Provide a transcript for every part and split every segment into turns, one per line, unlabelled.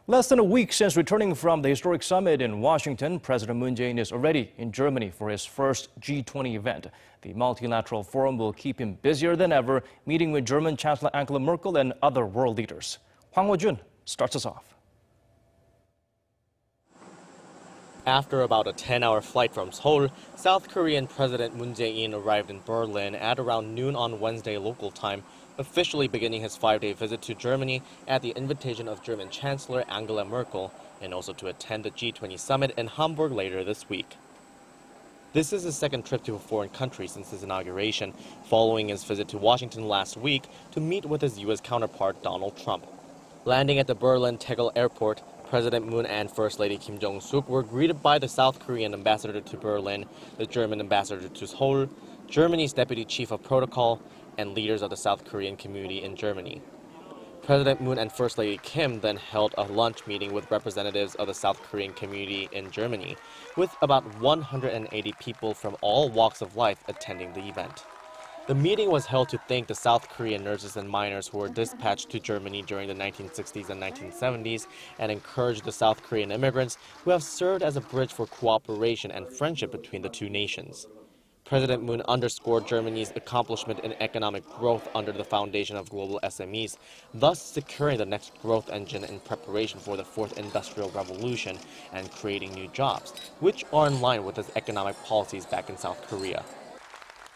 Less than a week since returning from the historic summit in Washington, President Moon Jae-in is already in Germany for his first G20 event. The multilateral forum will keep him busier than ever, meeting with German Chancellor Angela Merkel and other world leaders. Hwang Ho-jun starts us off.
After about a 10-hour flight from Seoul, South Korean President Moon Jae-in arrived in Berlin at around noon on Wednesday local time, officially beginning his 5-day visit to Germany at the invitation of German Chancellor Angela Merkel, and also to attend the G20 summit in Hamburg later this week. This is his second trip to a foreign country since his inauguration, following his visit to Washington last week to meet with his U.S. counterpart Donald Trump. Landing at the Berlin Tegel Airport, President Moon and First Lady Jung-sook were greeted by the South Korean ambassador to Berlin, the German ambassador to Seoul, Germany's deputy chief of protocol, and leaders of the South Korean community in Germany. President Moon and First Lady Kim then held a lunch meeting with representatives of the South Korean community in Germany, with about 180 people from all walks of life attending the event. The meeting was held to thank the South Korean nurses and miners who were dispatched to Germany during the 1960s and 1970s and encourage the South Korean immigrants who have served as a bridge for cooperation and friendship between the two nations. President Moon underscored Germany's accomplishment in economic growth under the foundation of global SMEs, thus securing the next growth engine in preparation for the fourth industrial revolution and creating new jobs, which are in line with his economic policies back in South Korea.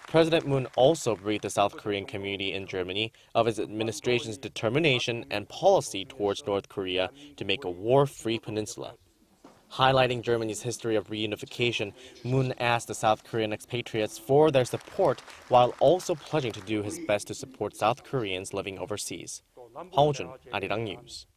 President Moon also briefed the South Korean community in Germany of his administration's determination and policy towards North Korea to make a war-free peninsula. Highlighting Germany's history of reunification, Moon asked the South Korean expatriates for their support while also pledging to do his best to support South Koreans living overseas. Hwang Ho-jun, Arirang News.